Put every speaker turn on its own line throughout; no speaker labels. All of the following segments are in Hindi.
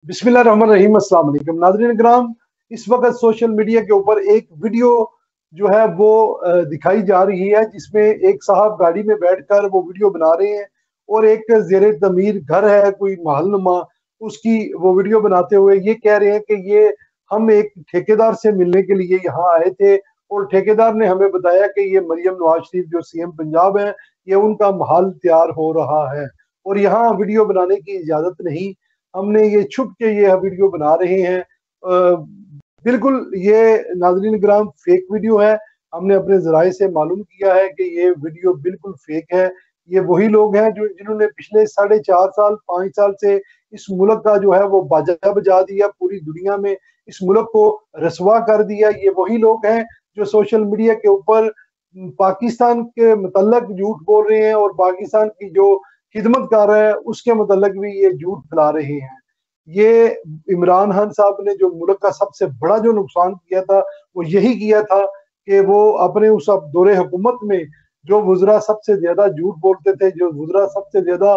बिस्मिल्लाहिर्रहमानिर्रहीम। अस्सलाम वालेकुम नाज़रीन किराम। इस वक्त सोशल मीडिया के ऊपर एक वीडियो जो है वो दिखाई जा रही है, जिसमें एक साहब गाड़ी में बैठकर वो वीडियो बना रहे हैं और एक ज़ेरे तमीर घर है कोई महलनुमा, उसकी वो वीडियो बनाते हुए ये कह रहे हैं कि ये हम एक ठेकेदार से मिलने के लिए यहाँ आए थे और ठेकेदार ने हमें बताया कि ये मरियम नवाज शरीफ जो सीएम पंजाब है, ये उनका महल तैयार हो रहा है और यहाँ वीडियो बनाने की इजाज़त नहीं। हमने ये छुप के ये वीडियो बना रहे हैं। बिल्कुल ये नाज़रीन ग्राम फेक वीडियो है। हमने अपने ज़राए से मालूम किया है कि ये वीडियो बिल्कुल फेक है। ये वही लोग हैं जो जिन्होंने पिछले 4.5 साल 5 साल से इस मुल्क का जो है वो बाजा बजा दिया, पूरी दुनिया में इस मुल्क को रसवा कर दिया। ये वही लोग हैं जो सोशल मीडिया के ऊपर पाकिस्तान के मतलब झूठ बोल रहे हैं और पाकिस्तान की जो खिदमत कर रहा है उसके मतलब भी ये झूठ फैला रहे हैं। ये इमरान खान साहब ने जो मुल्क का सबसे बड़ा जो नुकसान किया था वो यही किया था कि वो अपने उस अब दौरे हुकूमत में जो वुज़रा सबसे ज्यादा झूठ बोलते थे, जो वुज़रा सबसे ज्यादा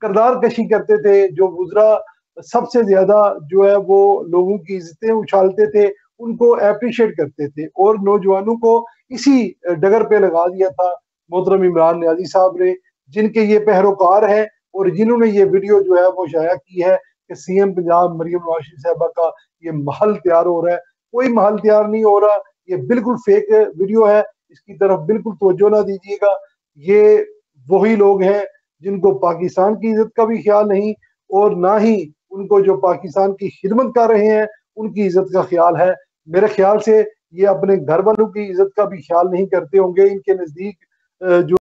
किरदार कशी करते थे, जो वुज़रा सबसे ज्यादा जो है वो लोगों की इज्जतें उछालते थे, उनको अप्रिशिएट करते थे और नौजवानों को इसी डगर पे लगा दिया था मोहतरम इमरान नियाजी साहब ने, जिनके ये पैरोकार हैं और जिन्होंने ये वीडियो जो है वो शाया की है कि सीएम पंजाब मरियम नवाज शरीफ साहबा का ये महल तैयार हो रहा है। कोई महल तैयार नहीं हो रहा, ये बिल्कुल फेक वीडियो है। इसकी तरफ बिल्कुल तवज्जो ना दीजिएगा। ये वही लोग हैं जिनको पाकिस्तान की इज्जत का भी ख्याल नहीं और ना ही उनको जो पाकिस्तान की खिदमत कर रहे हैं उनकी इज्जत का ख्याल है। मेरे ख्याल से ये अपने घर वालों की इज्जत का भी ख्याल नहीं करते होंगे। इनके नजदीक जो